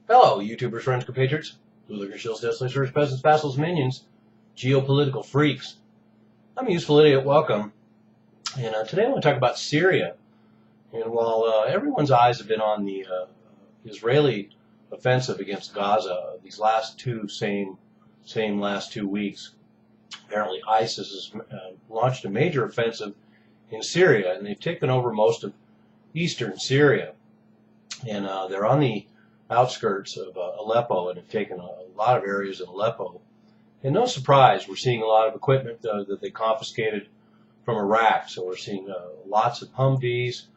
Hello, YouTubers, friends, compatriots, hooligans, shills, desolations, peasants, vassals, minions, geopolitical freaks. I'm a useful idiot. Welcome. And today I want to talk about Syria. And while everyone's eyes have been on the Israeli offensive against Gaza, these last last 2 weeks, apparently ISIS has launched a major offensive in Syria, and they've taken over most of eastern Syria. And they're on the outskirts of Aleppo and have taken a lot of areas in Aleppo. And no surprise, we're seeing a lot of equipment that they confiscated from Iraq. So we're seeing lots of Humvees,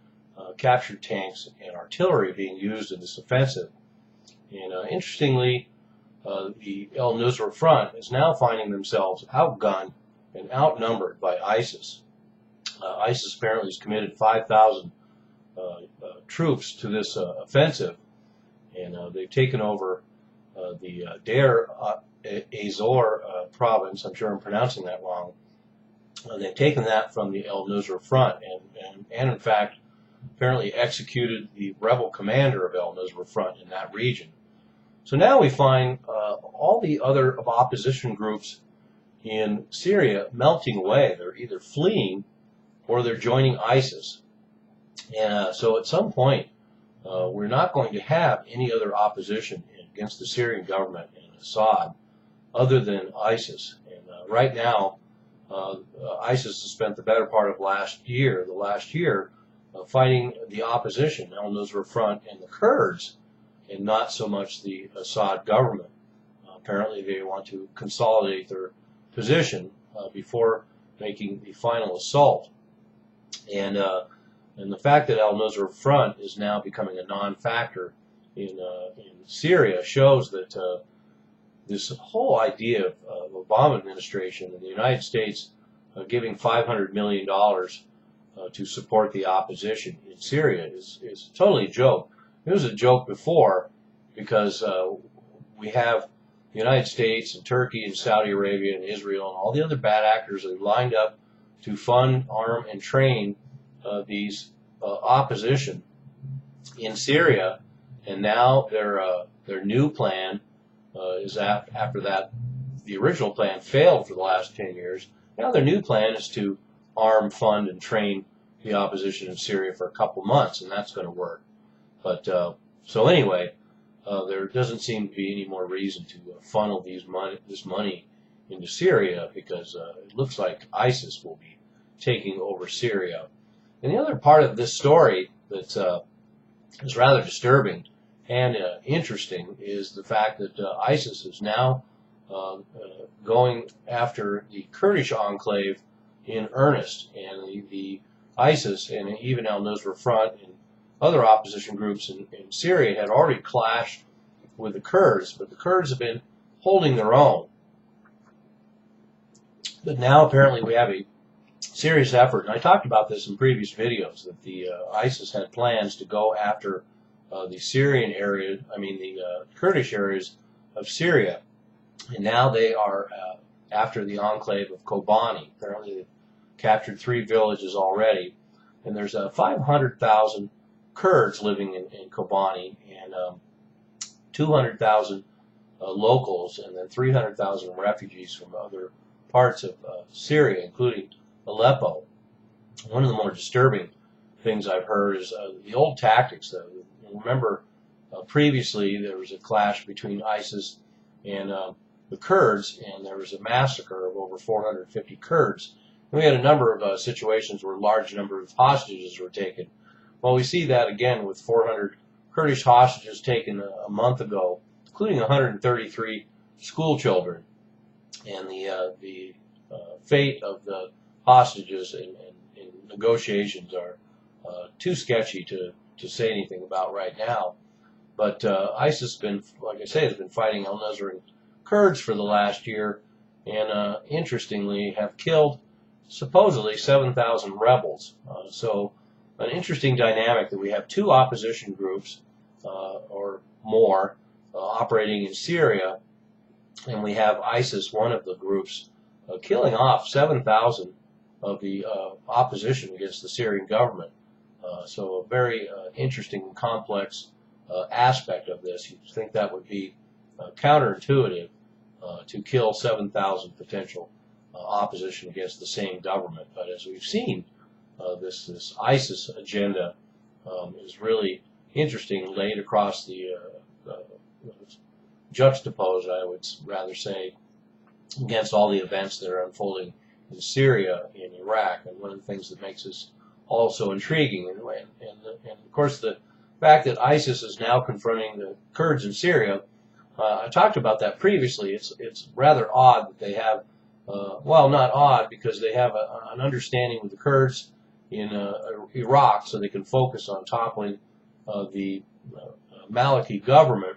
captured tanks, and artillery being used in this offensive. And interestingly, the El Nusra Front is now finding themselves outgunned and outnumbered by ISIS. ISIS apparently has committed 5,000 troops to this offensive, and they've taken over the Deir Azor province. I'm sure I'm pronouncing that wrong. They've taken that from the El Nusra Front, and in fact apparently executed the rebel commander of El Nusra Front in that region. So now we find all the other opposition groups in Syria melting away. They're either fleeing or they're joining ISIS. And so at some point, we're not going to have any other opposition against the Syrian government and Assad other than ISIS. And right now, ISIS has spent the better part of the last year, fighting the opposition, Al Nusra Front and the Kurds, and not so much the Assad government. Apparently they want to consolidate their position before making the final assault. And the fact that Al Nusra Front is now becoming a non-factor in Syria shows that this whole idea of Obama administration and the United States giving $500 million to support the opposition in Syria is totally a joke. It was a joke before because we have the United States and Turkey and Saudi Arabia and Israel and all the other bad actors that are lined up to fund, arm, and train these opposition in Syria, and now their new plan is after that the original plan failed for the last 10 years. Now their new plan is to arm, fund, and train the opposition in Syria for a couple months, and that's going to work. But so anyway, there doesn't seem to be any more reason to funnel this money into Syria because it looks like ISIS will be taking over Syria. And the other part of this story that is rather disturbing and interesting is the fact that ISIS is now going after the Kurdish enclave in earnest. And the ISIS and even Al Nusra Front and other opposition groups in Syria had already clashed with the Kurds, but the Kurds have been holding their own. But now apparently we have a serious effort, and I talked about this in previous videos, that the ISIS had plans to go after the Syrian area, the Kurdish areas of Syria, and now they are after the enclave of Kobani. Apparently they've captured 3 villages already, and there's 500,000 Kurds living in Kobani, and 200,000 locals, and then 300,000 refugees from other parts of Syria, including Aleppo. One of the more disturbing things I've heard is the old tactics. Remember, previously there was a clash between ISIS and the Kurds, and there was a massacre of over 450 Kurds. And we had a number of situations where a large number of hostages were taken. Well, we see that again with 400 Kurdish hostages taken a month ago, including 133 school children. And the fate of the hostages in negotiations are too sketchy to say anything about right now. But ISIS has been, like I say, has been fighting Al Nusra and Kurds for the last year, and interestingly have killed supposedly 7,000 rebels. So an interesting dynamic that we have 2 opposition groups or more operating in Syria, and we have ISIS, one of the groups, killing off 7,000 of the opposition against the Syrian government. So a very interesting and complex aspect of this. You'd think that would be counterintuitive to kill 7,000 potential opposition against the same government. But as we've seen, this ISIS agenda is really interesting, laid across the juxtaposed, I would rather say, against all the events that are unfolding in Syria, in Iraq. And one of the things that makes this all so intriguing, and of course the fact that ISIS is now confronting the Kurds in Syria, I talked about that previously. It's rather odd that they have, well, not odd, because they have an understanding with the Kurds in Iraq, so they can focus on toppling the Maliki government,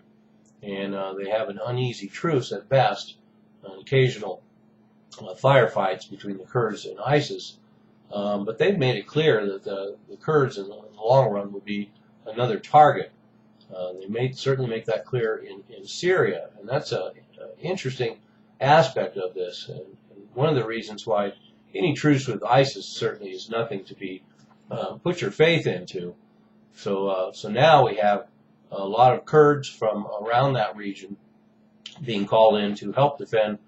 and they have an uneasy truce at best, occasional firefights between the Kurds and ISIS, but they've made it clear that the Kurds in the long run would be another target. They may certainly make that clear in Syria, and that's an interesting aspect of this, and one of the reasons why any truce with ISIS certainly is nothing to be put your faith into. So now we have a lot of Kurds from around that region being called in to help defend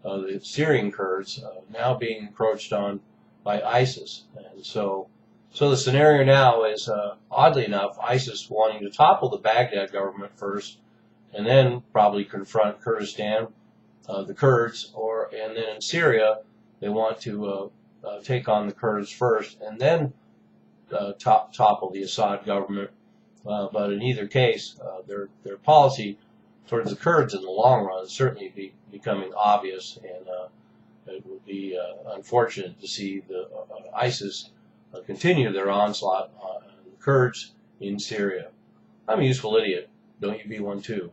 the Syrian Kurds, now being encroached on by ISIS. And so the scenario now is, oddly enough, ISIS wanting to topple the Baghdad government first, and then probably confront Kurdistan, the Kurds, and then in Syria they want to take on the Kurds first, and then topple the Assad government. But in either case, their policy towards the Kurds in the long run is certainly becoming obvious, and it would be unfortunate to see the ISIS continue their onslaught on the Kurds in Syria. I'm a useful idiot. Don't you be one too.